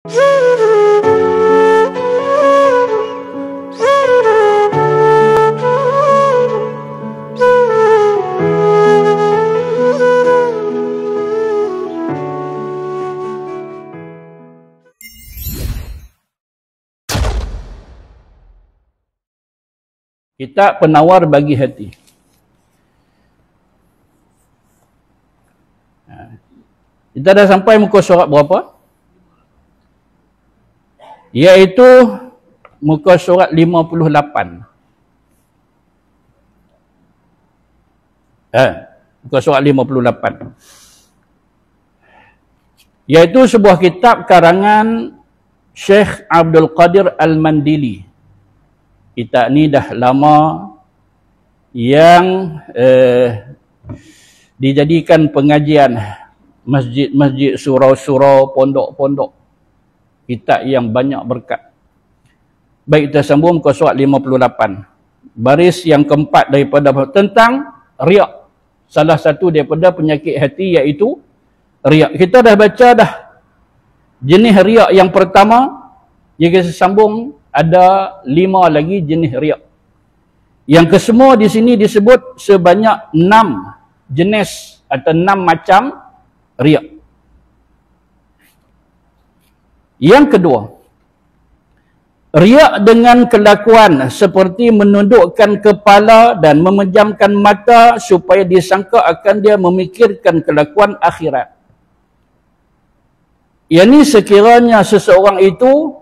Kitab Penawar Bagi Hati. Kita dah sampai muka surat berapa? Iaitu muka surat 58. Muka surat 58. Iaitu sebuah kitab karangan Syekh Abdul Qadir Al-Mandili. Kitab ni dah lama yang dijadikan pengajian masjid-masjid, surau-surau, pondok-pondok. Kitab yang banyak berkat. Baik, kita sambung ke surat 58. Baris yang keempat daripada tentang riak. Salah satu daripada penyakit hati iaitu riak. Kita dah baca dah jenis riak yang pertama. Yang kita sambung ada 5 lagi jenis riak. Yang kesemua di sini disebut sebanyak 6 jenis atau 6 macam riak. Yang kedua, riak dengan kelakuan seperti menundukkan kepala dan memejamkan mata supaya disangka akan dia memikirkan kelakuan akhirat. Yang ni sekiranya seseorang itu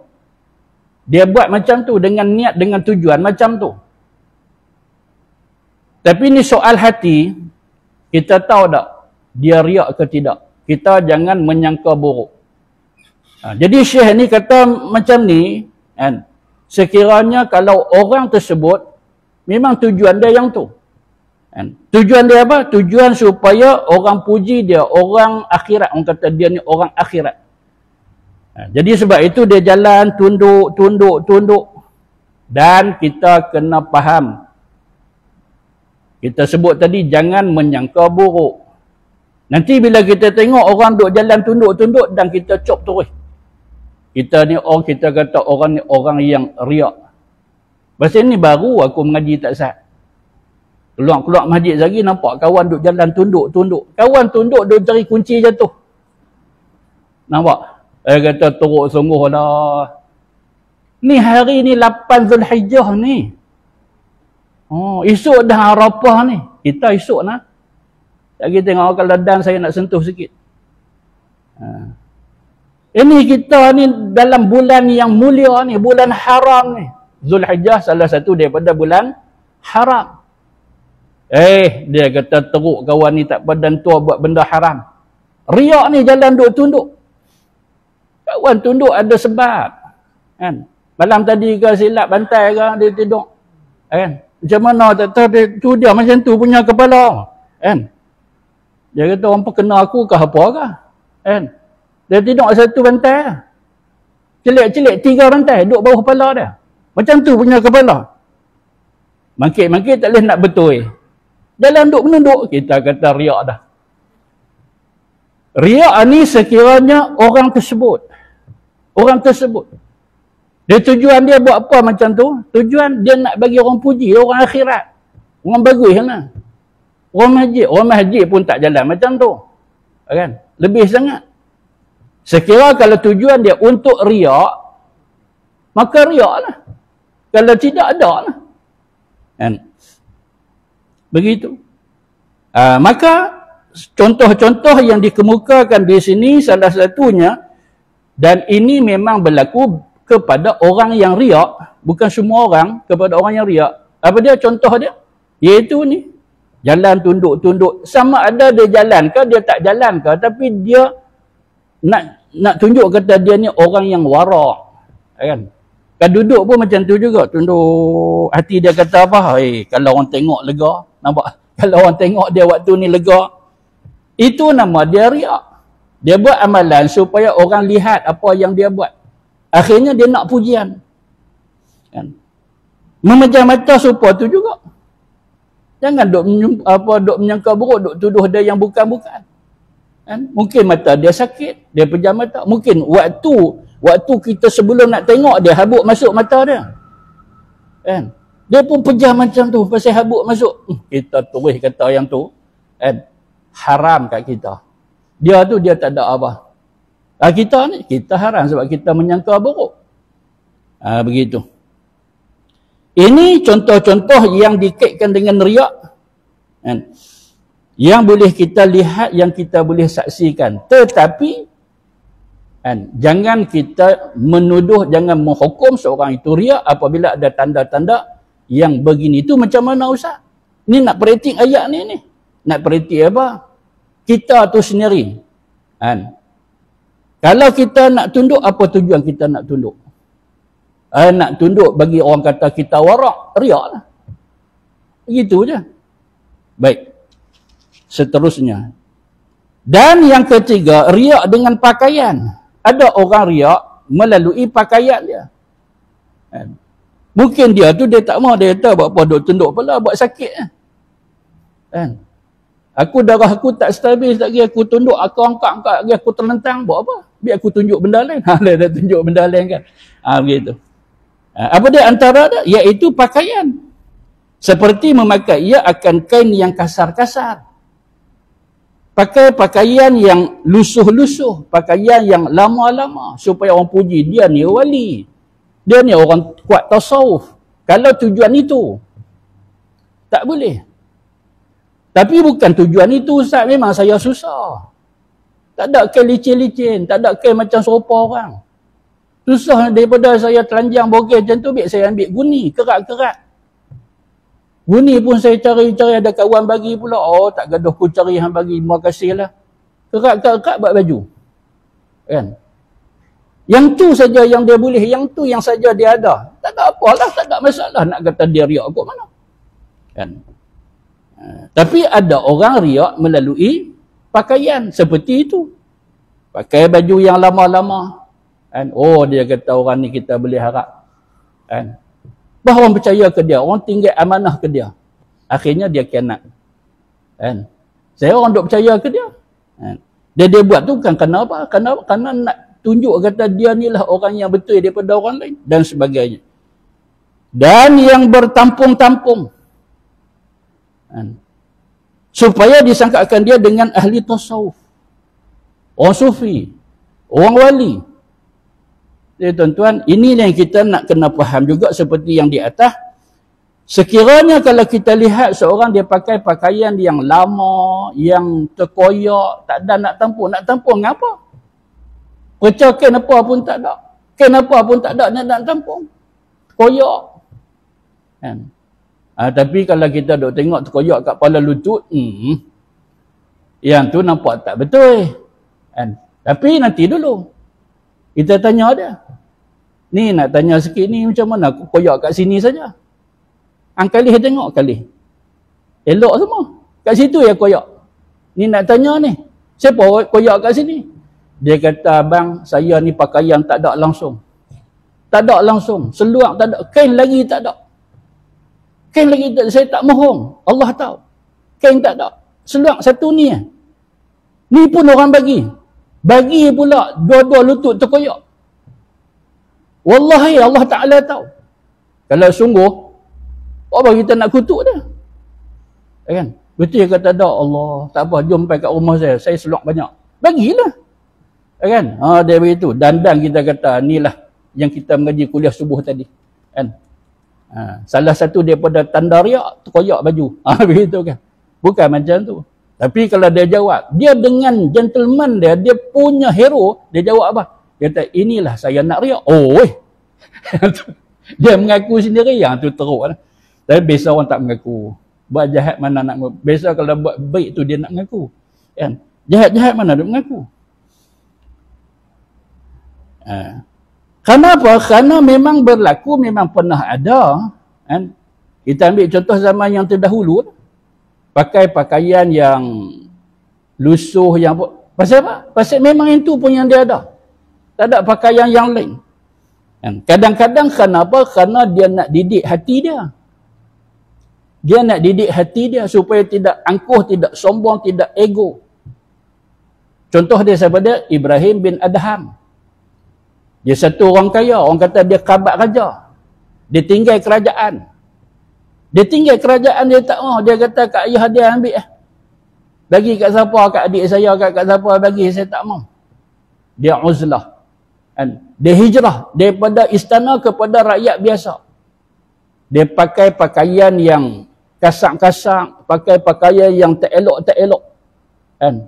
dia buat macam tu dengan niat, dengan tujuan macam tu. Tapi ni soal hati, kita tahu tak dia riak ke tidak. Kita jangan menyangka buruk. Jadi Syekh ni kata macam ni, kan? Sekiranya kalau orang tersebut memang tujuan dia yang tu. Kan? Tujuan dia apa? Tujuan supaya orang puji dia, orang akhirat. Orang kata dia ni orang akhirat. Jadi sebab itu dia jalan tunduk. Dan kita kena faham. Kita sebut tadi jangan menyangka buruk. Nanti bila kita tengok orang duk jalan tunduk dan kita cop terus. Kita kata orang ni orang yang riak. Pasal ni baru aku mengaji tak sah. Keluar masjid lagi nampak kawan duk jalan tunduk. Kawan tunduk duk cari kunci jatuh. Nampak? Kata teruk sungguh dah. Ni hari ni 8 Zulhijjah ni. Oh, esok dah Arafah ni. Kita esok nak. Lagi tengok kalau dan saya nak sentuh sikit. Ini kita ni dalam bulan yang mulia ni, bulan haram ni. Zulhijjah salah satu daripada bulan haram. Dia kata teruk kawan ni tak padan tua buat benda haram. Riak ni jalan duk tunduk. Kawan tunduk ada sebab. Kan? Malam tadi ke silap bantai ke dia tidur. Kan? Macam mana tak tahu dia macam tu punya kepala. Kan? Dia kata orang kena aku ke apa ke? Kan? Dia tidur satu bantai. Celik-celik 3 bantai duduk bawah kepala dia. Macam tu punya kepala. Mangkit-mangkit tak boleh nak betul. Jalan duduk menunduk. Kita kata riak dah. Riak ni sekiranya orang tersebut. Dia tujuan dia buat apa macam tu? Tujuan dia nak bagi orang puji, orang akhirat. Orang bagus lah. Orang masjid pun tak jalan macam tu. Kan? Lebih sangat. Sekira kalau tujuan dia untuk riak, maka riak lah. Kalau tidak ada lah. Kan? Begitu. Maka contoh-contoh yang dikemukakan di sini salah satunya, dan ini memang berlaku kepada orang yang riak, bukan semua orang, kepada orang yang riak. Apa dia contoh dia? Iaitu ni, jalan tunduk. Sama ada dia jalan ke, dia tak jalan ke, tapi dia nak tunjuk kata dia ni orang yang warak. Kan? Kan duduk pun macam tu juga, tunduk. Hati dia kata apa? Kalau orang tengok lega, nampak? Kalau orang tengok dia waktu ni lega, itu nama dia riak. Dia buat amalan supaya orang lihat apa yang dia buat. Akhirnya dia nak pujian. Kan? Memejam mata supaya tu juga. Jangan duk menyangka buruk, duk tuduh dia yang bukan-bukan. Kan? Mungkin mata dia sakit, dia pejam mata. Mungkin waktu Waktu kita sebelum nak tengok dia, habuk masuk mata dia. Kan? Dia pun pejam macam tu pasal habuk masuk. Kita terus kata yang tu kan, haram kat kita. Dia tu dia tak ada apa. Kita ni, kita haram sebab kita menyangka buruk. Begitu. Ini contoh-contoh yang dikaitkan dengan riak. Kan? Yang boleh kita lihat, yang kita boleh saksikan. Tetapi kan, jangan kita menuduh, jangan menghukum seorang itu riak apabila ada tanda-tanda yang begini. Itu macam mana Ustaz? Ni nak praktik ayat ni. Nak praktik apa? Kita tu sendiri. Kan? Kalau kita nak tunduk, apa tujuan kita nak tunduk? Nak tunduk bagi orang kata kita warak, riak lah. Begitu je. Baik. Seterusnya. Dan yang ketiga, riak dengan pakaian. Ada orang riak melalui pakaian dia. Kan? Mungkin dia tu dia tak mau, dia kata buat apa duk tunduk pula, buat sakit kan. Aku darah aku tak stabil lagi, aku tunduk, aku angkat lagi, aku terlentang, buat apa? Biar aku tunjuk benda lain. Dia tunjuk benda lain kan. Begitu. Apa dia antara dia? Iaitu pakaian. Seperti memakai ia akan kain yang kasar-kasar. Pakai pakaian yang lusuh-lusuh, pakaian yang lama-lama supaya orang puji dia ni wali. Dia ni orang kuat tasawuf. Kalau tujuan itu, tak boleh. Tapi bukan tujuan itu Ustaz, memang saya susah. Tak ada kain licin-licin, tak ada kain macam serupa orang. Susah daripada saya telanjang bogel macam tu, biar saya ambil guni, kerat-kerat. Guni pun saya cari-cari, ada kawan bagi pula. Oh, tak gaduh ku cari hang bagi, terima kasih lah. Kerat-kerat buat baju. Kan? Yang tu saja yang dia boleh, yang tu yang saja dia ada. Tak ada apalah, tak ada masalah nak kata dia riak kot mana. Kan? Tapi ada orang riak melalui pakaian seperti itu. Pakai baju yang lama-lama. Kan? Oh, dia kata orang ni kita boleh harap. Kan? Bahawa orang percaya ke dia, orang tinggal amanah ke dia. Akhirnya dia khianat. Kan? Saya orang duk percaya ke dia. Kan? Dia buat tu kan kerana apa? Kerana nak tunjuk kata dia ni lah orang yang betul daripada orang lain dan sebagainya. Dan yang bertampung-tampung. Supaya disangkakan dia dengan ahli tasawuf. Orang sufi. Orang wali. Jadi tuan-tuan, ini yang kita nak kena faham juga seperti yang di atas. Sekiranya kalau kita lihat seorang dia pakai pakaian yang lama, yang terkoyak, tak ada nak tampung. Nak tampung apa? Percaya kain apa pun tak ada. Kain apa pun tak ada nak tampung. Koyak. Kan? Tapi kalau kita duk tengok terkoyak kat kepala lutut, yang tu nampak tak betul. Kan? Tapi nanti dulu. Kita tanya dia. Ni nak tanya sikit ni macam mana aku koyak kat sini saja. Kalih tengok kalih. Elok semua. Kat situ ya koyak. Ni nak tanya ni. Siapa koyak kat sini? Dia kata, abang, saya ni pakaian tak ada langsung. Tak ada langsung. Seluar tak ada. Kain lagi tak ada. Kain lagi tak ada. Saya tak mohong. Allah tahu. Kain tak ada. Seluar satu ni. Ni pun orang bagi. Bagi pula dua-dua lutut terkoyak. Wallahi Allah Ta'ala tahu. Kalau sungguh, apa kita nak kutuk dia? Kan? Betul dia kata, tak Allah, tak apa, jom pergi kat rumah saya seluar banyak. Bagilah. Kan? Dia begitu. Dan kita kata, inilah yang kita mengaji kuliah subuh tadi. Kan? Salah satu daripada tanda riak, terkoyak baju. Begitu kan? Bukan macam tu. Tapi kalau dia jawab, dia dengan gentleman dia punya hero, dia jawab apa? Dia kata, inilah saya nak riak. Oh, dia mengaku sendiri, yang tu teruk lah. Tapi biasa orang tak mengaku. Buat jahat mana nak mengaku. Biasa kalau buat baik tu dia nak mengaku. Kan? Jahat-jahat mana dia mengaku. Kenapa? Kerana memang berlaku, memang pernah ada. Kan? Kita ambil contoh zaman yang terdahulu. Pakai pakaian yang lusuh, yang apa. Pasal apa? Pasal memang itu pun yang dia ada. Tak ada pakaian yang lain. Kadang-kadang kenapa? Kerana dia nak didik hati dia. Dia nak didik hati dia supaya tidak angkuh, tidak sombong, tidak ego. Contoh dia siapa dia? Ibrahim bin Adham. Dia satu orang kaya, orang kata dia kerabat raja. Dia tinggal kerajaan. Dia tinggal kerajaan, dia tak mau. Dia kata kat ayah dia ambil. Bagi kat siapa, kat adik saya, kat siapa bagi, saya tak mau. Dia uzlah. Dia hijrah daripada istana kepada rakyat biasa. Dia pakai pakaian yang kasar-kasar, pakai pakaian yang tak elok.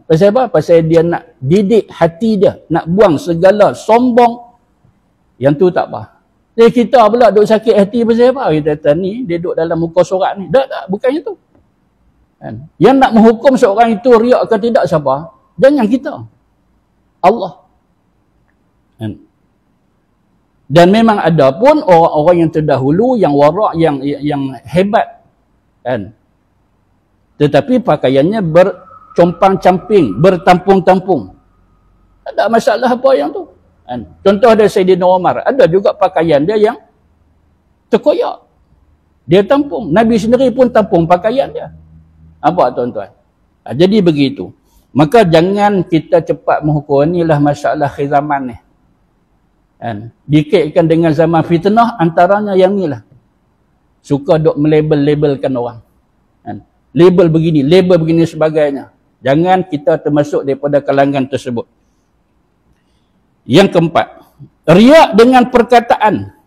Pasal apa? Pasal dia nak didik hati dia, nak buang segala sombong. Yang tu tak apa. Jadi kita pula duk sakit hati pasal apa? Kita kata ni, dia duk dalam muka surat ni. Tak, bukannya tu. Yang nak menghukum seorang itu riak ke tidak siapa? Jangan kita. Allah. Dan memang ada pun orang-orang yang terdahulu, yang warak, yang hebat. Tetapi pakaiannya bercompang-camping, bertampung-tampung. Tak ada masalah apa yang tu. Contoh ada Sayyidina Umar, ada juga pakaian dia yang terkoyak. Dia tampung. Nabi sendiri pun tampung pakaian dia. Apa tuan-tuan? Jadi begitu. Maka jangan kita cepat menghukum. Inilah masalah akhir zaman ni. Dikaitkan dengan zaman fitnah, antaranya yang ni lah. Suka duk melabel-labelkan orang. Label begini sebagainya. Jangan kita termasuk daripada kalangan tersebut. Yang keempat, riak dengan perkataan.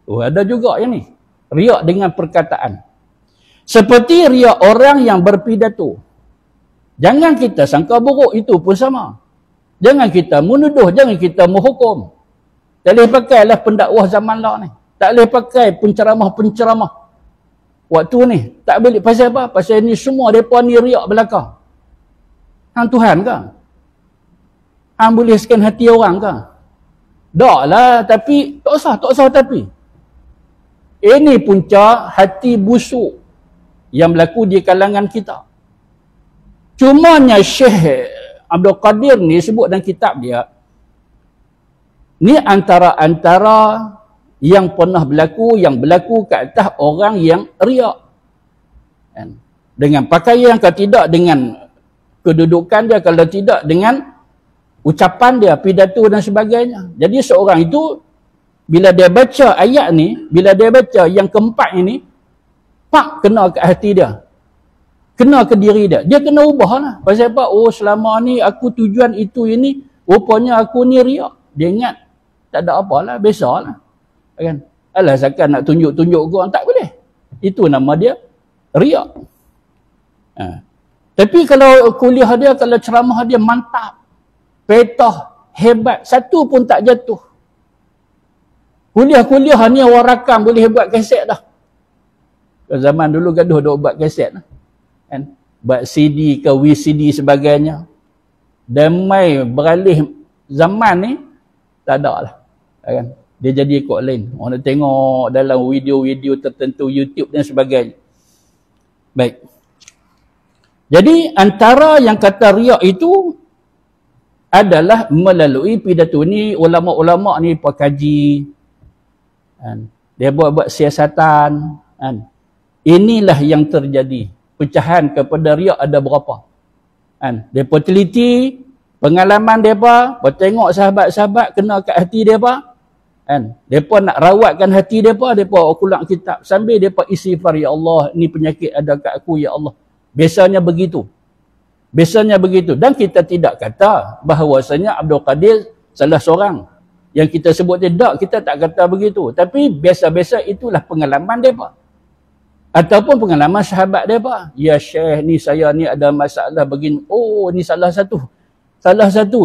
Ada juga yang ni. Riak dengan perkataan. Seperti riak orang yang berpidato. Jangan kita sangka buruk, itu pun sama. Jangan kita menuduh, jangan kita menghukum. Tak boleh pakailah pendakwah zaman lah ni. Tak boleh pakai penceramah-penceramah. Waktu ni, tak boleh. Pasal apa? Pasal ni semua mereka ni riak belakang. Hang Tuhan ke? Hang boleh scan hati orang ke? Tak lah, tapi tak usah tapi. Ini punca hati busuk yang berlaku di kalangan kita. Cumanya Syekh Abdul Qadir ni sebut dalam kitab dia, ni antara yang pernah berlaku, yang berlaku ke atas orang yang riak. Dengan pakaian, kalau tidak dengan kedudukan dia, kalau tidak dengan ucapan dia, pidato dan sebagainya. Jadi seorang itu, bila dia baca ayat ni, bila dia baca yang keempat ini, pak kena ke hati dia. Kena ke diri dia. Dia kena ubah lah. Pasal apa? Oh, selama ni aku tujuan itu ini, rupanya aku ni riak. Dia ingat, tak ada apalah, biasalah. Kan? Alah, seakan nak tunjuk-tunjuk orang, tak boleh. Itu nama dia riak. Tapi kalau kuliah dia, kalau ceramah dia mantap, petah, hebat, satu pun tak jatuh. Kuliah-kuliah ni orang rakam boleh buat kaset dah. Zaman dulu gaduh duk buat kaset lah. Kan? Buat CD ke VCD sebagainya. Damai beralih zaman ni, tak ada lah. Kan? Dia jadi ikut lain. Orang nak tengok dalam video-video tertentu, YouTube dan sebagainya. Baik. Jadi antara yang kata riak itu adalah melalui pidato ni. Ulama-ulama ni pekaji. Dia buat siasatan. Inilah yang terjadi. Pecahan kepada riak ada berapa. Mereka teliti pengalaman mereka, tengok sahabat-sahabat kena kat hati mereka. Mereka nak rawatkan hati mereka, mereka kulang kitab. Sambil mereka istighfar, ya Allah, ni penyakit ada kat aku, ya Allah. Biasanya begitu. Dan kita tidak kata bahawasanya Abdul Qadir salah seorang. Yang kita sebut tidak, kita tak kata begitu. Tapi biasa-biasa itulah pengalaman mereka. Ataupun pengalaman sahabat mereka. Ya Syekh, ni saya ni ada masalah begini. Oh, ni salah satu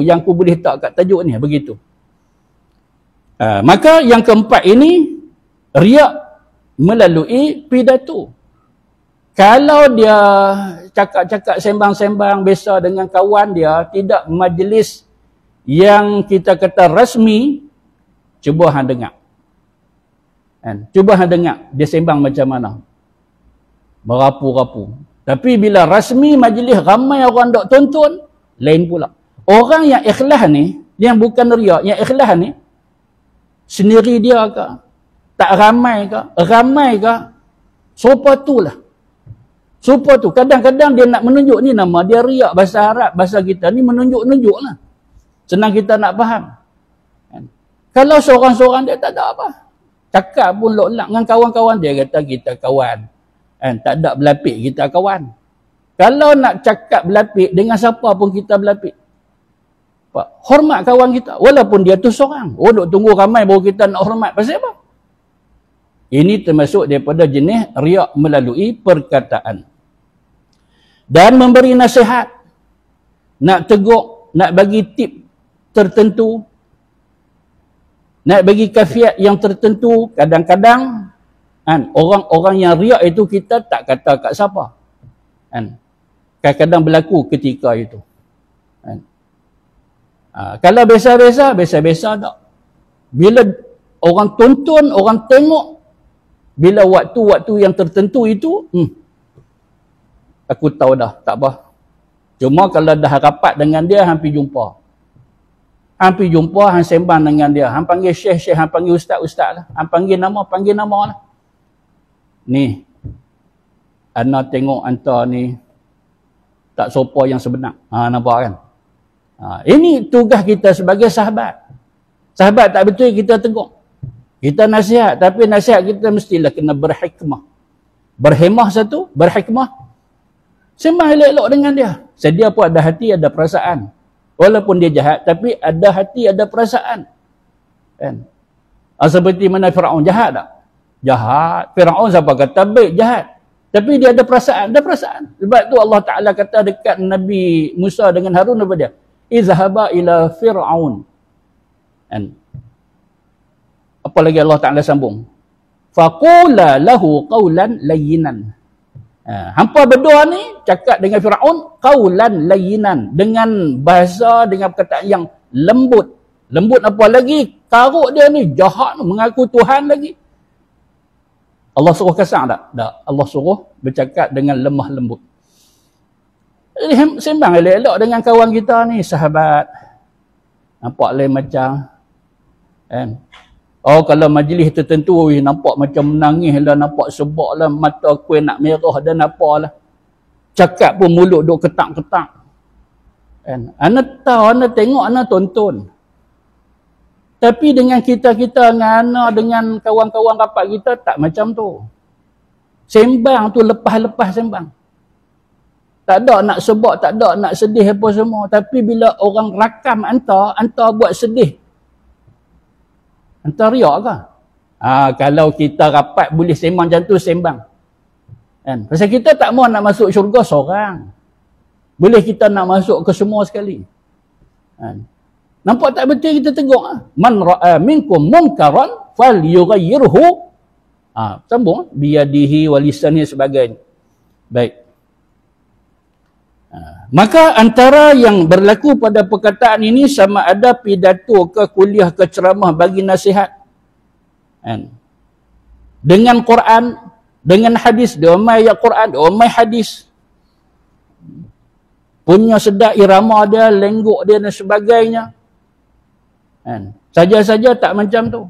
yang aku boleh tak kat tajuk ni. Begitu. Maka yang keempat ini, riak melalui pidato. Kalau dia cakap-cakap sembang-sembang biasa dengan kawan dia, tidak majlis yang kita kata rasmi, cuba hang dengar. Cuba hang dengar dia sembang macam mana. Merapu-rapu. Tapi bila rasmi majlis ramai orang dok tonton, lain pula. Orang yang ikhlas ni, yang bukan riak, yang ikhlas ni, sendiri dia ke? Tak ramai ke? Ramai ke? Serupa tu lah. Serupa tu. Kadang-kadang dia nak menunjuk ni nama dia riak. Bahasa Arab, bahasa kita ni menunjuk-nunjuk lah. Senang kita nak faham. Kalau seorang-seorang dia tak ada apa. Cakap pun lok-lak dengan kawan-kawan dia kata kita kawan. Kan? Tak ada berlapik kita kawan. Kalau nak cakap berlapik dengan siapa pun kita berlapik. Hormat kawan kita. Walaupun dia tu seorang. Duk tunggu ramai baru kita nak hormat. Pasal apa? Ini termasuk daripada jenis riak melalui perkataan. Dan memberi nasihat. Nak tegur, nak bagi tip tertentu. Nak bagi kafiat yang tertentu. Kadang-kadang kan, orang-orang yang riak itu kita tak kata kat siapa. Kan? Kadang-kadang berlaku ketika itu. Kan? Kalau biasa-biasa tak. Bila orang tonton, orang tengok, bila waktu-waktu yang tertentu itu, aku tahu dah, tak apa. Cuma kalau dah rapat dengan dia, hampir jumpa. Hampir jumpa, hang sembang dengan dia. Hang panggil syekh-syekh, hang panggil ustaz-ustaz lah. Hang panggil nama lah. Ni, ana tengok anta ni, tak sopa yang sebenar. Nampak kan? Ini tugas kita sebagai sahabat. Sahabat tak betul kita tegur. Kita nasihat, tapi nasihat kita mestilah kena berhikmah. Berhemah satu, berhikmah. Sembang elok-elok dengan dia. Sedia pun ada hati, ada perasaan. Walaupun dia jahat, tapi ada hati, ada perasaan. Kan? Seperti mana Fir'aun jahat tak? Jahat. Fir'aun siapa kata baik, jahat. Tapi dia ada perasaan, ada perasaan. Sebab tu Allah Ta'ala kata dekat Nabi Musa dengan Harun apa dia? Izhaba ila Fir'aun. Kan? Apa lagi Allah Ta'ala sambung? Faqula lahu qawlan layyinan. Hampa berdua ni cakap dengan Fir'aun qawlan layyinan, dengan bahasa, dengan perkataan yang lembut. Lembut apa lagi? Karuk dia ni jahat, mengaku Tuhan lagi. Allah suruh kasar tak? Tak. Allah suruh bercakap dengan lemah lembut. Jadi sembang elok-elok dengan kawan kita ni, sahabat. Nampak lain macam kan? Kalau majlis tertentu nampak macam menangis lah, nampak sebab lah, mata kuih nak merah dan apalah. Cakap pun mulut duk ketak-ketak. Kan? Ana tahu, ana tengok, ana tonton. Tapi dengan kita-kita, dengan kawan-kawan rapat kita, tak macam tu. Sembang tu lepas-lepas sembang. Tak ada nak sebab, tak ada nak sedih apa semua. Tapi bila orang rakam anta buat sedih. Anta riak ke? Kalau kita rapat boleh sembang macam tu, sembang. Kan? Pasal kita tak mahu nak masuk syurga seorang. Boleh kita nak masuk ke semua sekali. Kan? Nampak tak betul kita tegur. Man ra'a minkum munkaran falyughayyirhu. Sambung. Biyadihi walisanihi sebagainya. Baik. Maka antara yang berlaku pada perkataan ini sama ada pidato ke kuliah ke ceramah bagi nasihat. Dengan Quran, dengan hadis, dia omai ayat Quran, dia omai hadis. Punya sedap irama dia, lengguk dia dan sebagainya. Saja-saja tak macam tu.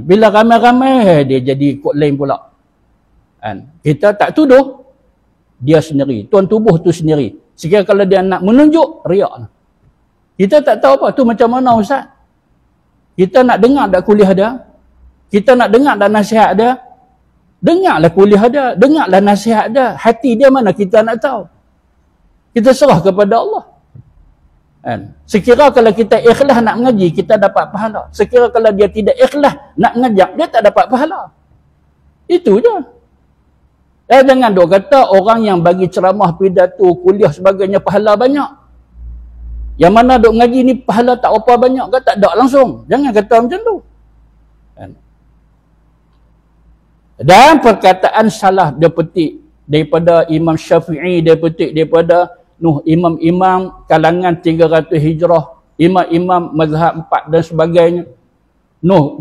Bila ramai-ramai, dia jadi ikut lain pula. Kita tak tuduh. Dia sendiri, tuan tubuh tu sendiri. Sekiranya kalau dia nak menunjuk, riak. Kita tak tahu apa tu macam mana Ustaz. Kita nak dengar dak kuliah dia. Kita nak dengar dak nasihat dia. Dengarlah kuliah dia, dengarlah nasihat dia. Hati dia mana kita nak tahu. Kita serah kepada Allah. Sekiranya kalau kita ikhlas nak mengaji, kita dapat pahala. Sekiranya kalau dia tidak ikhlas nak mengajak, dia tak dapat pahala. Itu je. Jangan duk kata orang yang bagi ceramah, pidato, kuliah sebagainya pahala banyak. Yang mana duk ngaji ni pahala tak apa banyak ke? Tak ada langsung. Jangan kata macam tu. Dan perkataan salah dia petik daripada Imam Syafi'i, dia petik daripada imam-imam kalangan 300 Hijrah, imam-imam mazhab 4 dan sebagainya.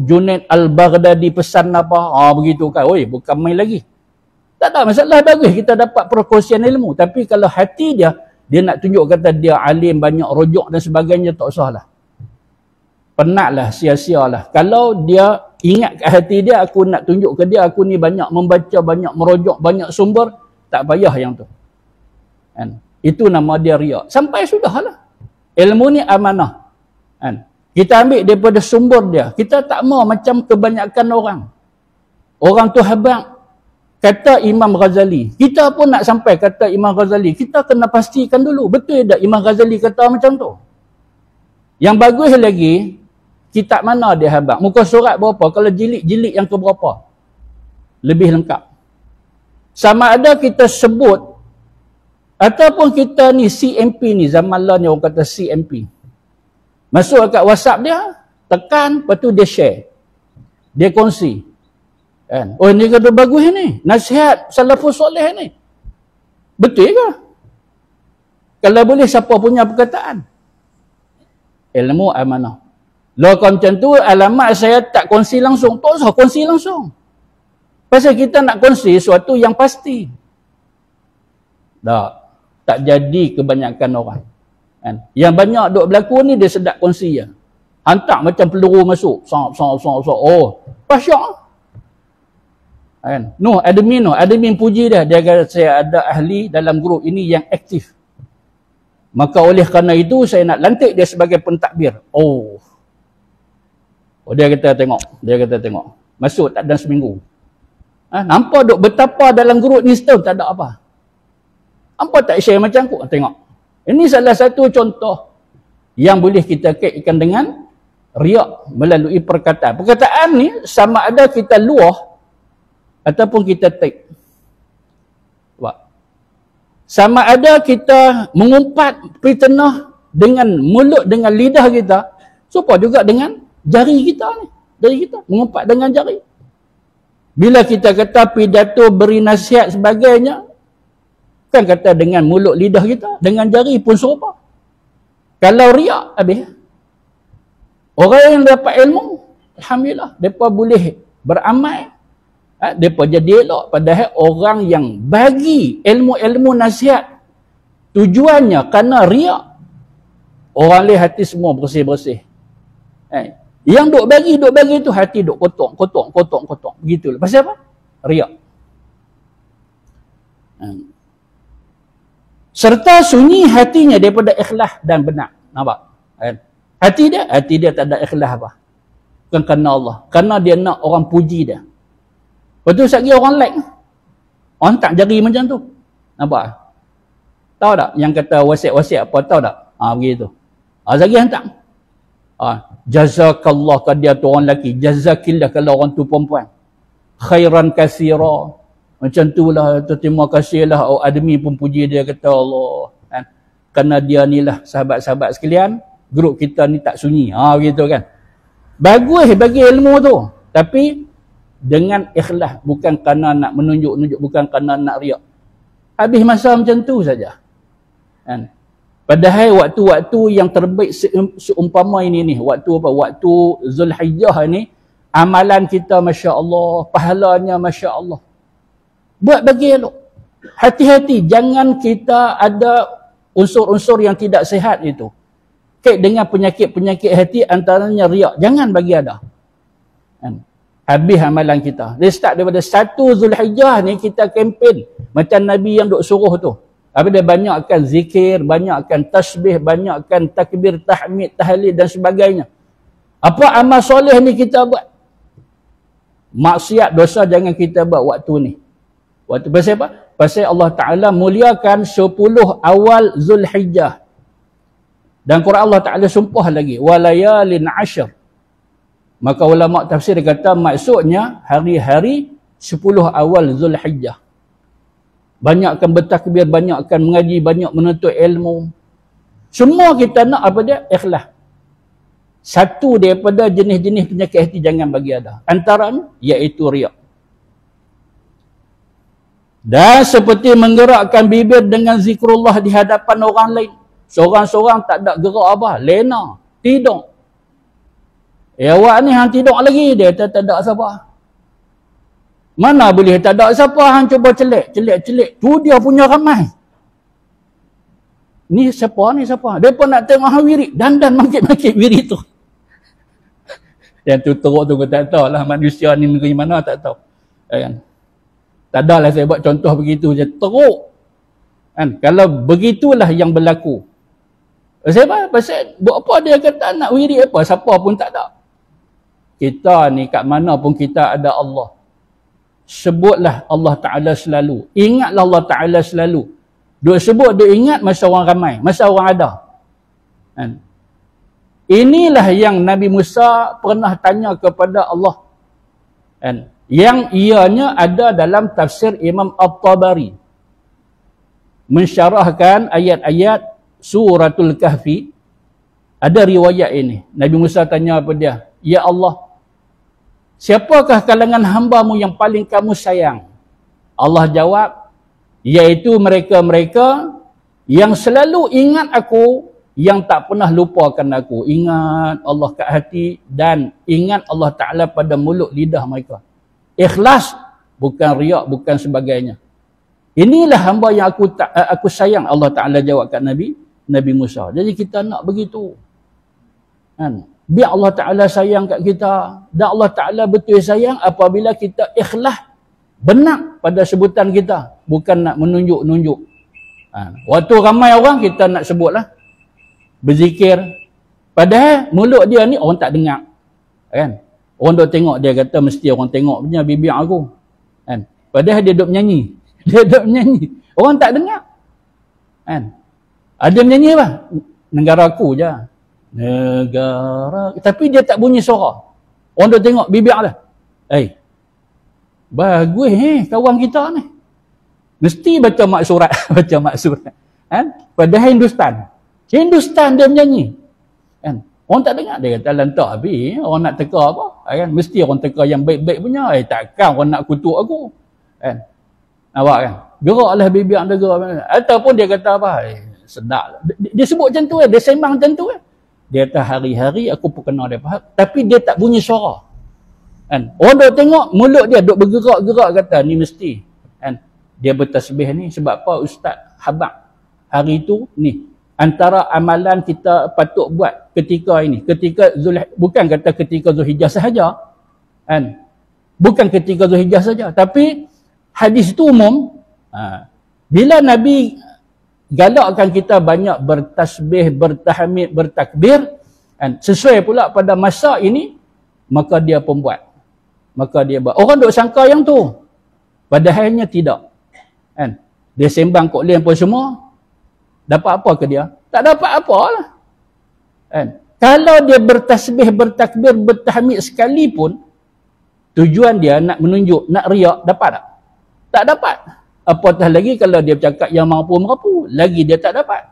Junaid Al-Baghdadi pesan apa? Begitu kan. Bukan main lagi. Tak ada masalah, bagus kita dapat perkongsian ilmu. Tapi kalau hati dia nak tunjuk kata dia alim, banyak rujuk dan sebagainya, tak usah lah. Penatlah, sia-sialah. Kalau dia ingat kat hati dia, aku nak tunjuk ke dia, aku ni banyak membaca, banyak merujuk, banyak sumber, tak payah yang tu. Itu nama dia riak. Sampai sudahlah. Ilmu ni amanah. Kita ambil daripada sumber dia. Kita tak mau macam kebanyakan orang. Orang tu habaq. Kata Imam Ghazali. Kita pun nak sampai kata Imam Ghazali. Kita kena pastikan dulu. Betul tak Imam Ghazali kata macam tu? Yang bagus lagi, kitab mana dia habaq? Muka surat berapa? Kalau jilid yang ke berapa? Lebih lengkap. Sama ada kita sebut ataupun kita ni CMP ni, zaman lah ni orang kata CMP. Masuk kat WhatsApp dia, tekan, lepas tu dia share. Dia kongsi. Kan? Oh, ni kata bagus ni. Nasihat salafus soleh ni. Betul ke? Kalau boleh, siapa punya perkataan? Ilmu amanah. Kalau macam tu, alamat saya tak kongsi langsung. Tak usah kongsi langsung. Pasal kita nak kongsi sesuatu yang pasti. Tak jadi kebanyakan orang. Kan? Yang banyak duk berlaku ni, dia sedap kongsi je. Hantar macam peluru masuk. Oh, pasyak. Kan? Admin puji dia. Dia kata saya ada ahli dalam grup ini yang aktif. Maka oleh kerana itu, saya nak lantik dia sebagai pentadbir. Oh, dia kata tengok. Masuk tak dalam seminggu. Nampak duk betapa dalam grup ni setahun tak ada apa. Nampak tak share macam aku? Tengok. Ini salah satu contoh yang boleh kita kaitkan dengan riak melalui perkataan. Perkataan ni sama ada kita luah ataupun kita take. Sama ada kita mengumpat fitnah dengan mulut, dengan lidah kita, supaya juga dengan jari kita ni. Jari kita mengumpat dengan jari. Bila kita kata pidato beri nasihat sebagainya, kan kata dengan mulut lidah kita, dengan jari pun serupa. Kalau riak, habis. Orang yang dapat ilmu, alhamdulillah, mereka boleh beramal. Mereka jadi elok. Padahal orang yang bagi ilmu-ilmu nasihat, tujuannya kerana riak, orang lain hati semua bersih-bersih. Yang duk bagi tu hati duk kotok. Begitulah. Pasal apa? Riak. Serta sunyi hatinya daripada ikhlas dan benar. Nampak? Hati dia tak ada ikhlas apa. Bukan kerana Allah. Kerana dia nak orang puji dia. Lepas tu sekali orang like. Orang tak jari macam tu. Nampak? Tahu tak? Yang kata wasiat apa, tahu tak? Begitu. Sekali hantar. Jazakallah kalau dia tu orang lelaki. Jazakillah kalau orang tu perempuan. Khairan kasira. Macam tu lah. Terima kasih lah. Admin pun puji dia, kata Allah. Kerana dia ni lah sahabat-sahabat sekalian. Grup kita ni tak sunyi. Begitu kan. Bagus bagi ilmu tu. Tapi dengan ikhlas, bukan kerana nak menunjuk-nunjuk, bukan kerana nak riak. Habis masa macam tu saja. Kan? Padahal waktu-waktu yang terbaik seumpama ini ni, waktu apa? Waktu Zulhijjah ni, amalan kita masya-Allah, pahalanya masya-Allah. Buat bagi elok. Hati-hati, jangan kita ada unsur-unsur yang tidak sihat itu. Kait dengan penyakit-penyakit hati, antaranya riak. Jangan bagi ada. Kan? Habis amalan kita. Dia start daripada 1 Zulhijjah ni kita kempen macam Nabi yang duk suruh tu. Habis dia banyakkan zikir, banyakkan tasbih, banyakkan takbir, tahmid, tahlil dan sebagainya. Apa amal soleh ni kita buat? Maksiat, dosa jangan kita buat waktu ni. Waktu pasal apa? Pasal Allah Ta'ala muliakan 10 awal Zulhijjah. Dan Quran Allah Ta'ala sumpah lagi. Walayalin 10. Maka ulama tafsir kata maksudnya hari-hari 10 awal Zulhijjah. Banyakkan bertakbir, banyakkan mengaji, banyak menuntut ilmu. Semua kita nak apa dia? Ikhlas. Satu daripada jenis-jenis penyakit hati jangan bagi ada. Antaranya iaitu riak. Dan seperti menggerakkan bibir dengan zikrullah di hadapan orang lain. Seorang-seorang tak ada gerak apa? Lena. Tidur. Awak ni hang tidur lagi. Dia tak ada siapa. Mana boleh tak ada siapa, hang cuba celik. Tu dia punya ramai. Ni siapa? Dia pun nak tengok hang wirid. Dandan makit-makit wirid tu. Yang tu teruk tu aku tak tahu lah. Manusia ni negeri mana tak tahu. Kan? Tak adalah saya buat contoh begitu je. Teruk. Kan? Kalau begitulah yang berlaku. Pasal apa? Pasal buat apa dia kata nak wirid apa? Siapa pun tak ada. Kita ni kat mana pun kita ada Allah. Sebutlah Allah Ta'ala selalu. Ingatlah Allah Ta'ala selalu. Duk sebut, duk ingat masa orang ramai. Masa orang ada. Kan? Inilah yang Nabi Musa pernah tanya kepada Allah. Kan? Yang ianya ada dalam tafsir Imam At-Tabari. Mensyarahkan ayat-ayat Suratul Kahfi. Ada riwayat ini. Nabi Musa tanya kepada dia, Ya Allah, siapakah kalangan hamba-Mu yang paling kamu sayang? Allah jawab, iaitu mereka-mereka yang selalu ingat aku, yang tak pernah lupakan aku. Ingat Allah kat hati dan ingat Allah Ta'ala pada mulut lidah mereka. Ikhlas, bukan riak, bukan sebagainya. Inilah hamba yang aku sayang. Allah Ta'ala jawab kat Nabi Musa. Jadi kita nak begitu. Kan? Biar Allah Ta'ala sayang kat kita. Dan Allah Ta'ala betul sayang apabila kita ikhlas benar pada sebutan kita. Bukan nak menunjuk-nunjuk. Waktu ramai orang kita nak sebutlah. Berzikir. Padahal mulut dia ni orang tak dengar. Kan? Orang duk tengok dia kata mesti orang tengok punya bibir aku. Kan? Padahal dia duk menyanyi. Dia duk menyanyi. Orang tak dengar. Kan? Ada menyanyi apa? Negaraku je. Negara. Tapi dia tak bunyi suara. Orang duk tengok bibir lah. Bagus kawan kita ni. Mesti baca mak surat. Baca mak surat. Kan? Padahal Hindustan dia menyanyi. Kan? Orang tak dengar. Dia kata lantak habis. Orang nak teka apa? Kan? Mesti orang teka yang baik-baik punya. Takkan orang nak kutuk aku. Kan? Nampak kan? Geraklah bibir dia gerak. Ataupun dia kata apa? Sedap. Dia sebut macam tu. Dia sembang macam tu. Dia kata hari-hari aku pun kenal dia faham. Tapi dia tak bunyi suara. Kan? Orang duk tengok mulut dia duk bergerak-gerak kata ni mesti. Kan? Dia bertasbih ni sebab apa Ustaz Habak hari tu ni. Antara amalan kita patut buat ketika ini. Bukan kata ketika Zulhijjah sahaja. Kan? Bukan ketika Zulhijjah sahaja. Tapi hadis itu umum. Bila Nabi galakkan kita banyak bertasbih, bertahmid, bertakbir, kan? Sesuai pula pada masa ini, maka dia pun buat. Maka dia buat. Orang duk sangka yang tu. Padahalnya tidak. Kan? Dia sembang kok lain pun semua. Dapat apa ke dia? Tak dapat apa lah. Kan? Kalau dia bertasbih, bertakbir, bertahmid sekalipun, tujuan dia nak menunjuk, nak riak, dapat tak? Tak dapat. Apatah lagi kalau dia bercakap yang merapu-merapu, lagi dia tak dapat.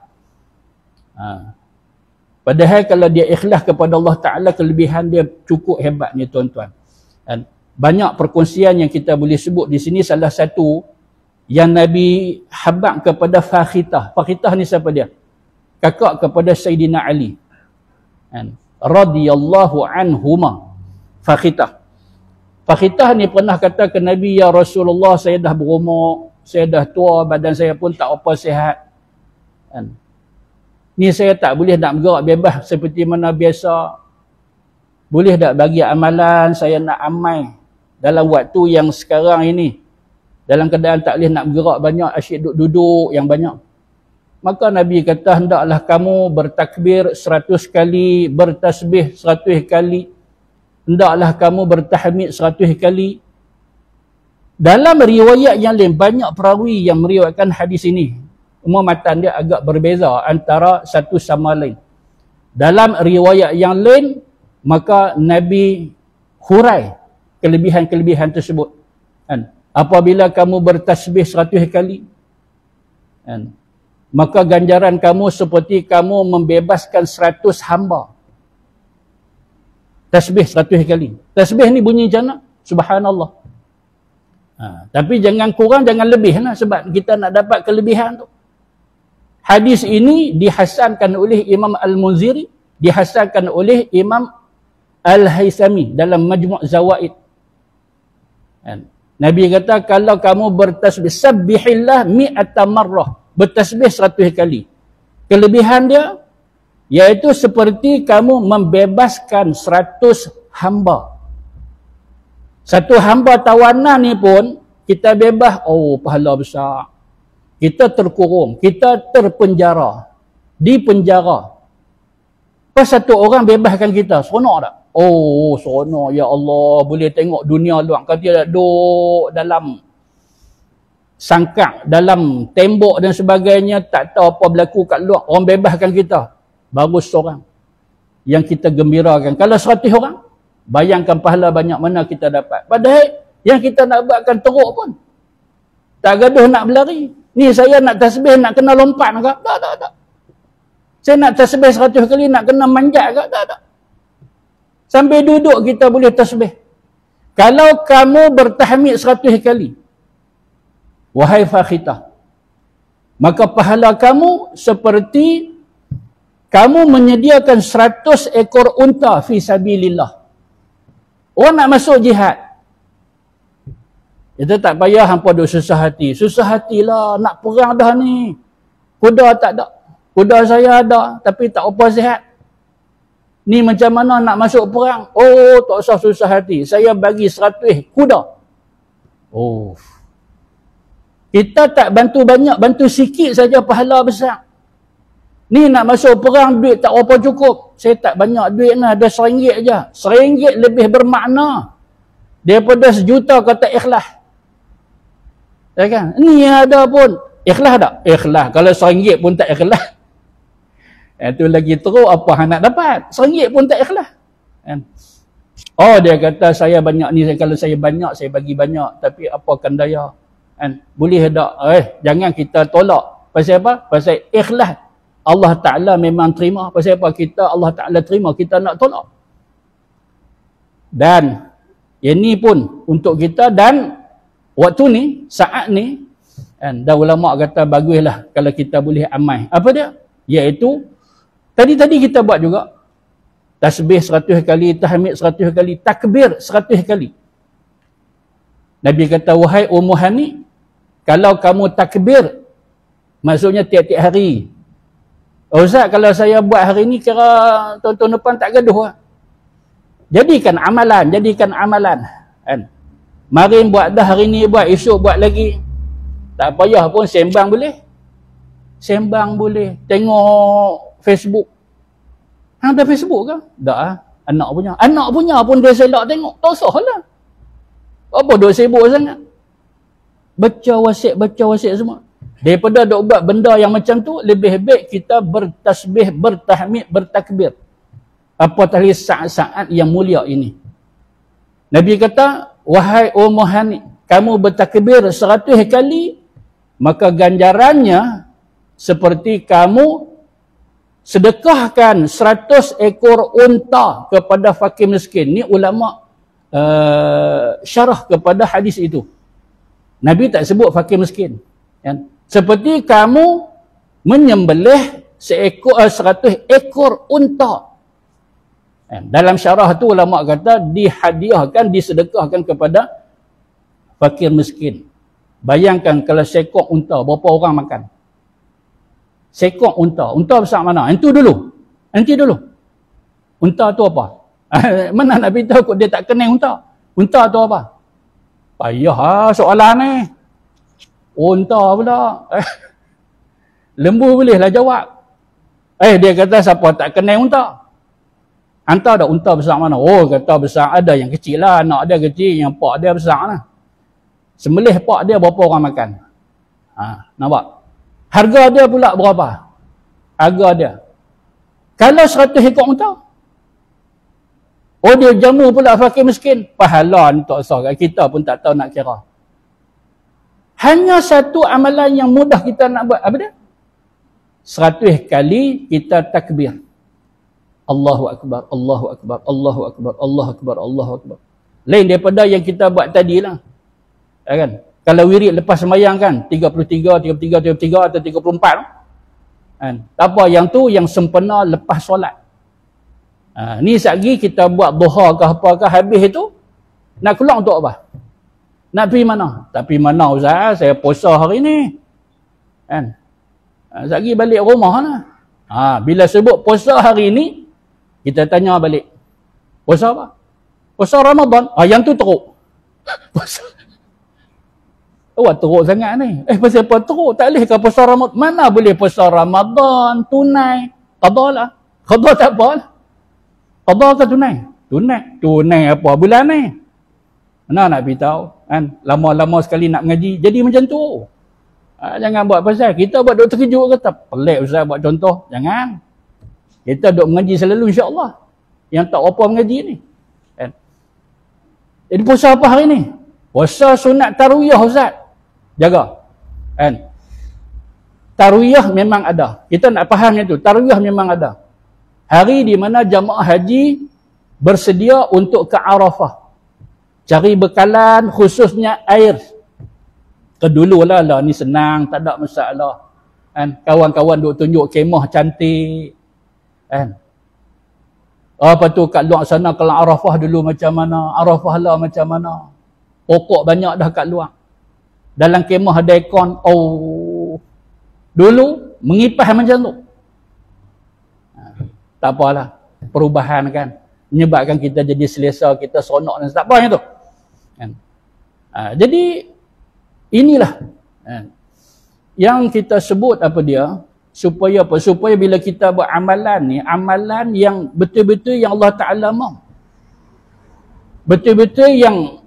Padahal kalau dia ikhlas kepada Allah Ta'ala, kelebihan dia cukup hebat ni tuan-tuan. Dan banyak perkongsian yang kita boleh sebut di sini. Salah satu yang Nabi habaq kepada Fakhitah. Fakhitah ni siapa dia? Kakak kepada Sayyidina Ali. Radiyallahu anhuma. Fakhitah. Fakhitah ni pernah kata ke Nabi, Ya Rasulullah, saya dah berumur, saya dah tua, badan saya pun tak apa sihat. Ni saya tak boleh nak bergerak bebas seperti mana biasa. Boleh tak bagi amalan saya nak amai dalam waktu yang sekarang ini. Dalam keadaan tak boleh nak bergerak banyak, asyik duduk yang banyak. Maka Nabi kata, hendaklah kamu bertakbir 100 kali, bertasbih 100 kali. Hendaklah kamu bertahmid 100 kali. Dalam riwayat yang lain, banyak perawi yang meriwayatkan hadis ini. Umum matan dia agak berbeza antara satu sama lain. Dalam riwayat yang lain, maka Nabi hurai kelebihan-kelebihan tersebut. Apabila kamu bertasbih 100 kali, maka ganjaran kamu seperti kamu membebaskan 100 hamba. Tasbih 100 kali. Tasbih ni bunyi macam mana? Subhanallah. Tapi jangan kurang, jangan lebih lah, sebab kita nak dapat kelebihan tu. Hadis ini dihasankan oleh Imam Al-Munziri, dihasankan oleh Imam Al-Haythami dalam Majmu' Zawaid. Nabi kata, kalau kamu bertasbih, sabbihillah mi'ata marrah, bertasbih 100 kali. Kelebihan dia, iaitu seperti kamu membebaskan 100 hamba. Satu hamba tawanan ni pun, kita bebas, oh pahala besar. Kita terkurung, kita terpenjara, dipenjara. Pas satu orang bebaskan kita, seronok tak? Oh, seronok. Ya Allah, boleh tengok dunia luar. Kalau dia duduk dalam sangkak, dalam tembok dan sebagainya, tak tahu apa berlaku kat luar. Orang bebaskan kita. Baru seorang yang kita gembirakan. Kalau 100 orang, bayangkan pahala banyak mana kita dapat. Padahal yang kita nak buatkan teruk pun. Tak gaduh nak berlari. Ni saya nak tasbih, nak kena lompat ke? Tak. Saya nak tasbih 100 kali, nak kena manjat ke? Tak. Sambil duduk kita boleh tasbih. Kalau kamu bertahmid 100 kali, wahai fakhitah, maka pahala kamu seperti kamu menyediakan 100 ekor unta fi sabilillah. Orang nak masuk jihad, kita tak payah hampa duk susah hati. Susah hatilah, nak perang dah ni. Kuda tak ada. Kuda saya ada, tapi tak apa sihat. Ni macam mana nak masuk perang? Oh, tak usah susah hati. Saya bagi 100 kuda. Oh. Kita tak bantu banyak, bantu sikit saja pahala besar. Ni nak masuk perang, duit tak apa cukup. Saya tak banyak duit lah, ada RM1 je. RM1 lebih bermakna daripada 1 juta kata ikhlas. Ya kan? Ni ada pun. Ikhlas tak? Ikhlas. Kalau RM1 pun tak ikhlas. Itu lagi teruk apa yang nak dapat. RM1 pun tak ikhlas. Kan? Oh, dia kata saya banyak ni. Kalau saya banyak, saya bagi banyak. Tapi apakan daya. Kan? Boleh tak? Jangan kita tolak. Pasal apa? Pasal ikhlas. Allah Ta'ala memang terima. Pasal apa? Allah Ta'ala terima. Kita nak tolak. Dan yang ni pun untuk kita. Dan waktu ni, saat ni, kan, dah ulama kata baguslah kalau kita boleh amal. Apa dia? Iaitu tadi kita buat juga tasbih 100 kali, tahmid 100 kali, takbir 100 kali. Nabi kata, wahai Ummu Hani, kalau kamu takbir, maksudnya tiap-tiap hari. Oh Ustaz, kalau saya buat hari ni kira tahun depan tak gaduh lah. Jadikan amalan. Kan? Mari buat dah, hari ni buat, esok buat lagi. Tak payah pun sembang boleh. Sembang boleh. Tengok Facebook. Ada Facebook ke? Tak lah. Anak punya pun dia selak tengok. Tak usah lah. Apa duk sibuk sangat? Baca WhatsApp semua. Daripada duk buat benda yang macam tu, lebih baik kita bertasbih, bertahmid, bertakbir. Apatah saat-saat yang mulia ini. Nabi kata, wahai Ummu Hani, kamu bertakbir 100 kali, maka ganjarannya seperti kamu sedekahkan 100 ekor unta kepada fakir miskin. Ni ulama syarah kepada hadis itu. Nabi tak sebut fakir miskin. Kan? Seperti kamu menyembelih 100 ekor unta. Kan? Dalam syarah tu ulama kata dihadiahkan, disedekahkan kepada fakir miskin. Bayangkan kalau sekok unta, berapa orang makan? Sekok unta. Unta besar mana? Nanti dulu. Unta tu apa? Mana nak beritahu dia tak kenal unta? Unta tu apa? Payah soalan ni. Unta pula. Lembu bolehlah jawab. Dia kata siapa tak kenal unta? Hantar dah unta besar mana? Oh, kata besar. Ada yang kecil lah. Anak dia kecil. Yang pak dia besar lah. Sembelih pak dia berapa orang makan? Nampak? Harga dia pula berapa? Harga dia. Kalau 100 ekor unta. Oh, dia jamu pula fakir miskin. Pahala ni tak usah. Kita pun tak tahu nak kira. Hanya satu amalan yang mudah kita nak buat. Apa dia? 100 kali kita takbir. Allahu Akbar, Allahu Akbar, Allahu Akbar, Allahu Akbar, Allahu Akbar. Lain daripada yang kita buat tadi lah. Ya kan? Kalau wirid lepas sembahyang kan, 33 atau 34. Kan? Tak apa, yang tu yang sempena lepas solat. Ni sekali kita buat duha ke apa ke, habis itu, nak keluar untuk apa? Nak pergi mana? Tak pergi mana Ustaz, saya puasa hari ni. Kan? Sekali balik rumah lah. Bila sebut puasa hari ni, kita tanya balik. Puasa apa? Puasa Ramadan. Yang tu teruk. Puasa. Awak teruk sangat ni. Pasal apa teruk? Tak boleh ke puasa Ramadan? Mana boleh puasa Ramadan, tunai. Qadha lah. Qadha tak apa lah. Qadha ke tunai? Tunai apa bulan ni? Mana nak beritahu kan? Lama-lama sekali nak mengaji jadi macam tu. Jangan buat pasal kita buat duk terkejut kata pelik ustaz buat contoh. Jangan. Kita duk mengaji selalu insya-Allah. Yang tak apa mengaji ni. Kan? Jadi puasa apa hari ni? Puasa sunat tarwiyah ustaz. Jaga. Kan? Tarwiyah memang ada. Kita nak faham itu. Tarwiyah memang ada. Hari di mana jamaah haji bersedia untuk ke Arafah. Cari bekalan khususnya air. Kedululah lah ni senang, tak ada masalah. Kan? Kawan-kawan duk tunjuk kemah cantik. Kan? Apa tu kat luar sana kalau Arafah dulu macam mana, Arafah lah macam mana. Pokok banyak dah kat luar. Dalam kemah ada aircon. Oh. Dulu mengipas macam tu. Tak apalah. Perubahan kan. Menyebabkan kita jadi selesa, kita seronok dan tak apa macam tu. Kan? Jadi inilah yang kita sebut apa dia, supaya apa? Supaya bila kita buat amalan ni, amalan yang betul-betul yang Allah Ta'ala mahu. Betul-betul yang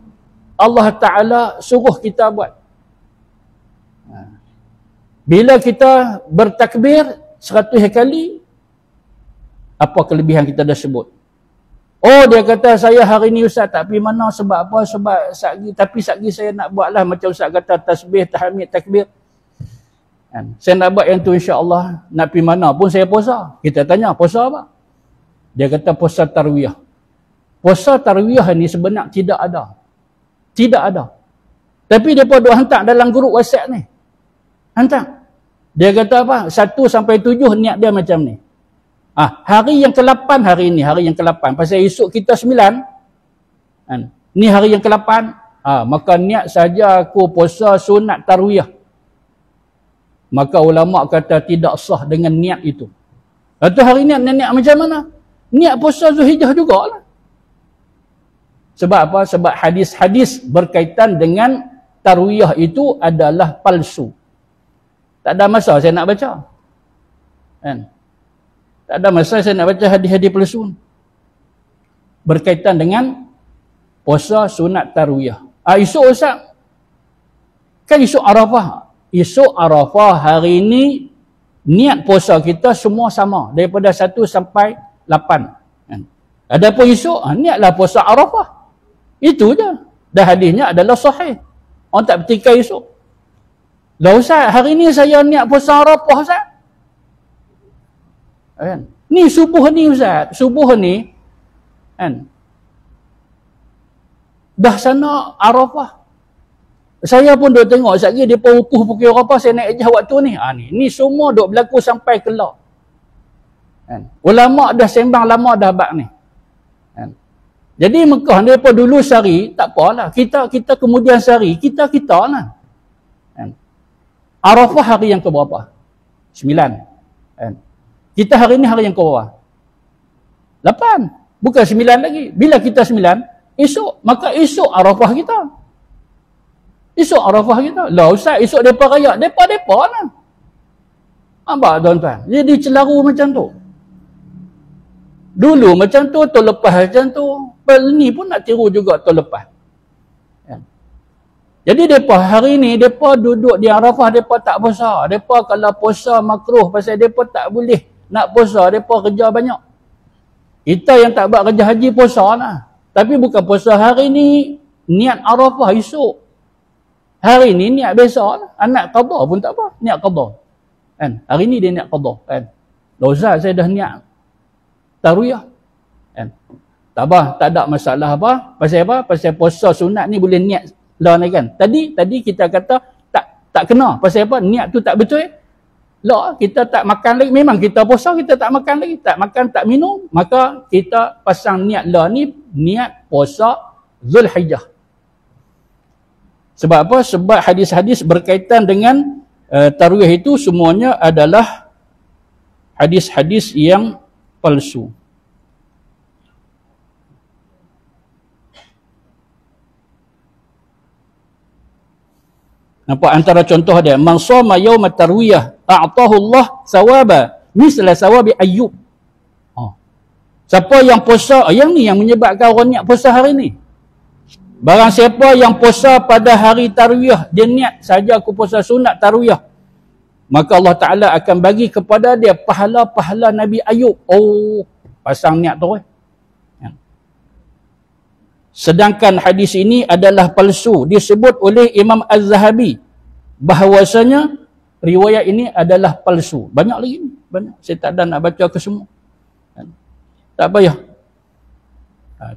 Allah Ta'ala suruh kita buat. Bila kita bertakbir 100 kali, apa kelebihan kita dah sebut. Oh, dia kata saya hari ni ustaz tak pergi mana sebab apa? Sebab tapi satgi saya nak buatlah macam ustaz kata tasbih, tahmid, takbir. Kan? Saya nak buat yang tu insya-Allah. Nak pergi mana pun saya puasa. Kita tanya, puasa apa? Dia kata puasa tarwiyah. Puasa tarwiyah ni sebenarnya tidak ada. Tidak ada. Tapi depa duk hantar dalam grup WhatsApp ni. Hantar. Dia kata apa? 1 sampai 7 niat dia macam ni. Hari yang ke-8 hari ni, hari yang ke-8. Pasal esok kita 9. Kan? Ni hari yang ke-8. Maka niat saja aku puasa sunat tarwiyah. Maka ulama kata tidak sah dengan niat itu. Lepas hari ni niat macam mana? Niat puasa Zulhijjah jugalah. Sebab apa? Sebab hadis-hadis berkaitan dengan tarwiyah itu adalah palsu. Tak ada masa saya nak baca. Kan? Tak ada masa saya nak baca hadis-hadis palsu. Berkaitan dengan puasa sunat tarwiyah. Esok ustaz. Kan esok Arafah. Esok Arafah hari ini niat puasa kita semua sama. Daripada 1 sampai 8. Kan? Adapun esok, niatlah puasa Arafah. Itu je. Dan hadisnya adalah sahih. Orang tak bertikai esok. Lah ustaz, hari ni saya niat puasa Arafah ustaz. Kan? Ni subuh ni ustaz. Subuh ni kan? Dah sana Arafah. Saya pun duk tengok sekali depa ukuh pukul berapa saya naik ejah waktu ni. Ni semua duk berlaku sampai kelak. Kan? Ulama dah sembang lama dah bab ni. Kan? Jadi Mekah depa dulu sehari tak apalah. Kita kemudian sehari kita lah. Kan? Arafah hari yang ke berapa? 9. Kan? Kita hari ni hari yang ke berapa? 8. Bukan 9 lagi. Bila kita 9, esok. Maka esok Arafah kita. Esok Arafah kita. Lah ustaz, esok depa raya. Depa lah. Nampak tuan-tuan? Jadi celaru macam tu. Dulu macam tu, tahun lepas macam tu. Ni pun nak tiru juga tahun lepas. Ya. Jadi depa hari ni, depa duduk di Arafah, depa tak puasa. Depa kalau puasa makruh pasal depa tak boleh nak puasa, depa kerja banyak. Kita yang tak buat kerja haji puasa lah. Tapi bukan puasa hari ni, niat Arafah esok. Hari ni niat biasa lah. Anak qadha pun tak apa, niat qadha. Kan? Hari ni dia niat qadha. Kan? Ustaz, saya dah niat tarwiyah. Kan? Tak apa, tak ada masalah apa. Pasal apa? Pasal puasa sunat ni boleh niat lah ni kan. Tadi kita kata tak kena. Pasal apa? Niat tu tak betul. Lah, kita tak makan lagi. Memang kita puasa, kita tak makan lagi. Tak makan, tak minum. Maka kita pasang niat lah ni, niat puasa Zulhijjah. Sebab apa? Sebab hadis-hadis berkaitan dengan tarwiyah itu semuanya adalah hadis-hadis yang palsu. Nampak antara contoh dia, man shoma yaum at-tarwiyah a'tahu Allah thawaba misla thawabi Ayyub. Siapa yang puasa, yang ni yang menyebabkan orang niat puasa hari ni. Barang siapa yang puasa pada hari tarwiyah, dia niat saja aku puasa sunat tarwiyah, maka Allah Ta'ala akan bagi kepada dia pahala-pahala Nabi Ayub. Oh, pasang niat terus. Sedangkan hadis ini adalah palsu. Disebut oleh Imam Az-Zahabi bahawasanya riwayat ini adalah palsu. Banyak lagi ni. Banyak. Saya tak ada nak baca ke semua. Tak payah.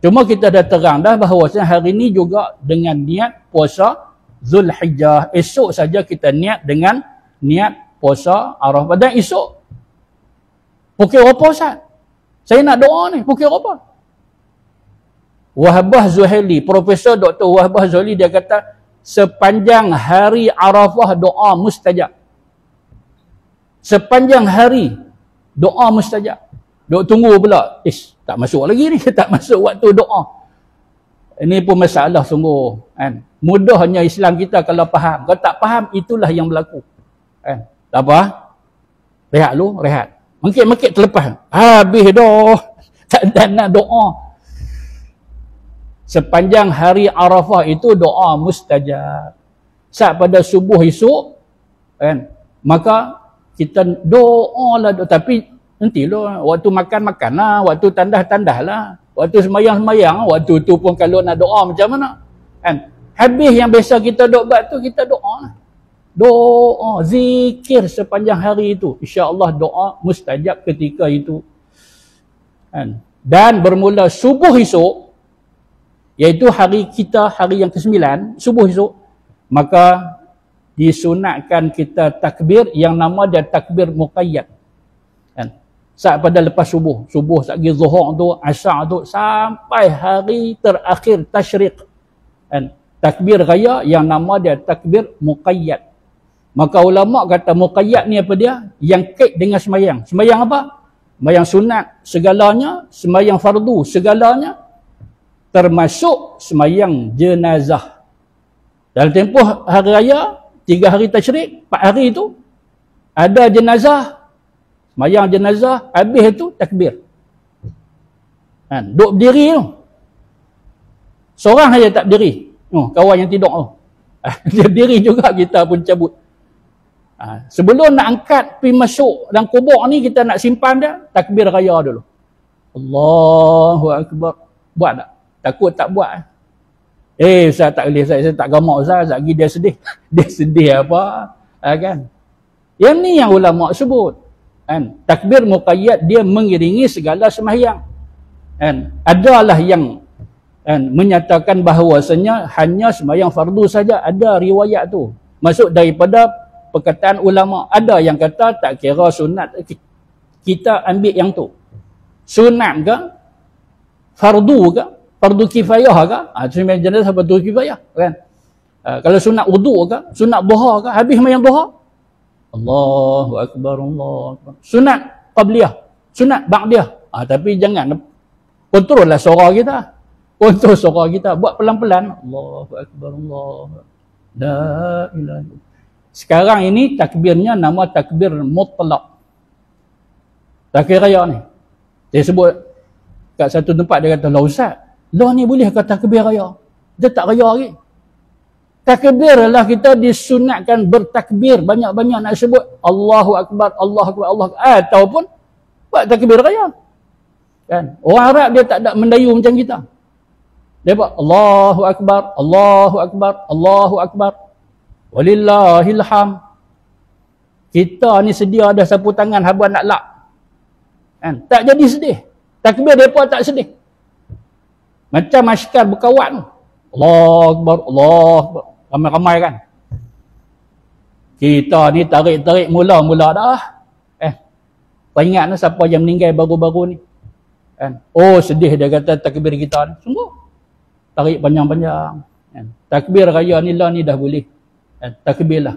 Cuma kita dah terang dah bahawasanya hari ini juga dengan niat puasa Zulhijjah. Esok saja kita niat dengan niat puasa Arafah. Dan esok pukul apa Ustaz? Saya nak doa ni. Pukul apa? Wahbah Zuhaili, Profesor Dr. Wahbah Zuhaili, dia kata sepanjang hari Arafah doa mustajab. Sepanjang hari doa mustajab. Duk tunggu pula. Tak masuk lagi ni. Tak masuk waktu doa. Ini pun masalah sungguh. Kan? Mudahnya Islam kita kalau faham. Kalau tak faham, itulah yang berlaku. Kan? Tak apa? Rehat lu, rehat. Mungkin terlepas. Habis dah. Tak ada nak doa. Sepanjang hari Arafah itu doa mustajab. Saat pada subuh esok, kan? Maka kita doa lah. Tapi nantilah, waktu makan lah, waktu tandah lah, waktu semayang, waktu tu pun kalau nak doa macam mana? Kan? Habis yang biasa kita doa buat tu, kita doa lah. Doa, zikir sepanjang hari itu. InsyaAllah doa mustajab ketika itu. Kan? Dan bermula subuh esok, iaitu hari kita, hari yang ke-9, subuh esok, maka disunatkan kita takbir yang nama dia takbir muqayyad. Kan? Saat pada lepas subuh lagi zuhur tu, asar tu, sampai hari terakhir tasyriq. Kan? Takbir raya yang nama dia takbir muqayyad. Maka ulama kata muqayyad ni apa dia? Yang kait dengan semayang. Semayang apa? Semayang sunat segalanya, semayang fardu segalanya, termasuk semayang jenazah. Dalam tempoh hari raya, 3 hari tasyrik, 4 hari itu, ada jenazah, semayang jenazah, habis itu takbir. Kan? Duduk berdiri tu. Seorang saja tak berdiri. Kawan yang tidur tu. Dia berdiri juga, kita pun cabut. Sebelum nak angkat pergi masuk dalam kubur ni, kita nak simpan dia, takbir raya dulu. Allahu Akbar. Buat tak? Takut tak buat. Ustaz tak boleh, saya tak gamak Ustaz, lagi dia sedih. Dia sedih apa? Kan? Yang ni yang ulama sebut. Kan? Takbir muqayyad, dia mengiringi segala sembahyang. Kan? Adalah yang menyatakan bahawasanya hanya sembahyang fardu saja. Ada riwayat tu. Masuk daripada perkataan ulama. Ada yang kata tak kira sunat. Kita ambil yang tu. Sunat ke? Fardu ke? Fardu kifayah ke? Sembahyang jenazah fardu kifayah, kan? Kalau sunat wudu ke? Sunat duha ke? Habis sembahyang duha, Allahu Akbar, Allahu Akbar. Sunat qabliyah, sunat ba'diyah. Tapi jangan kontrol lah suara kita. Kontrol suara kita. Buat pelan-pelan. Allahu Akbar, Allahu Akbar. La ilaha illallah. Sekarang ini takbirnya nama takbir mutlak. Takbir raya ni. Dia sebut kat satu tempat, dia kata, "La Ustaz, lah ni boleh kata takbir raya? Dia tak raya lagi." Takbir adalah kita disunatkan bertakbir. Banyak-banyak nak sebut Allahu Akbar, Allahu Akbar, Allahu Akbar. Ataupun buat takbir raya. Kan? Orang Arab dia tak ada mendayu macam kita. Dia buat Allahu Akbar, Allahu Akbar, Allahu Akbar. Walillahil ham. Kita ni sedia ada sapu tangan habuan nak lak. Kan? Tak jadi sedih. Takbir mereka tak sedih. Macam askar berkawan. Allahu Akbar, Allahu Akbar. Ramai-ramai kan. Kita ni tarik-tarik mula-mula dah. Kau ingat lah siapa yang meninggal baru-baru ni. Kan? Oh sedih dia kata takbir kita ni. Sungguh. Tarik panjang-panjang. Kan? Takbir raya ni lah ni dah boleh. Kan? Takbir lah.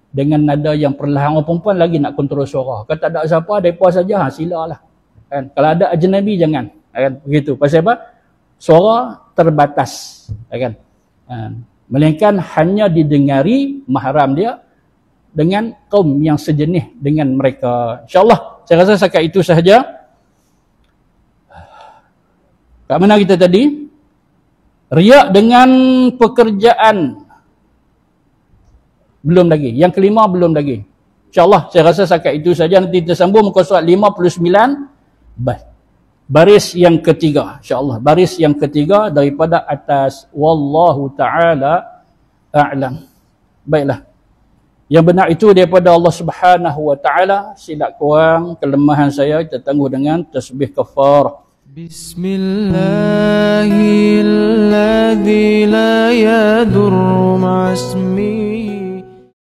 Dengan nada yang perlahan. Orang perempuan lagi nak kontrol suara. Kalau tak ada siapa, mereka saja, silalah. Kan? Kalau ada ajnabi jangan. Kan? Begitu. Pasal apa? Suara terbatas. Kan? Melainkan hanya didengari mahram dia dengan kaum yang sejenis dengan mereka. InsyaAllah, saya rasa setakat itu sahaja. Kat mana kita tadi? Riak dengan pekerjaan. Belum lagi. Yang kelima belum lagi. InsyaAllah saya rasa setakat itu saja. Nanti kita sambung muka surat 59. Baris yang ketiga. InsyaAllah. Baris yang ketiga daripada atas. Wallahu ta'ala a'lam. Baiklah. Yang benar itu daripada Allah Subhanahu wa ta'ala. Silap kurang kelemahan saya kita tangguh dengan tasbih kafarah. Bismillahilladzi la yadurru ma'asmi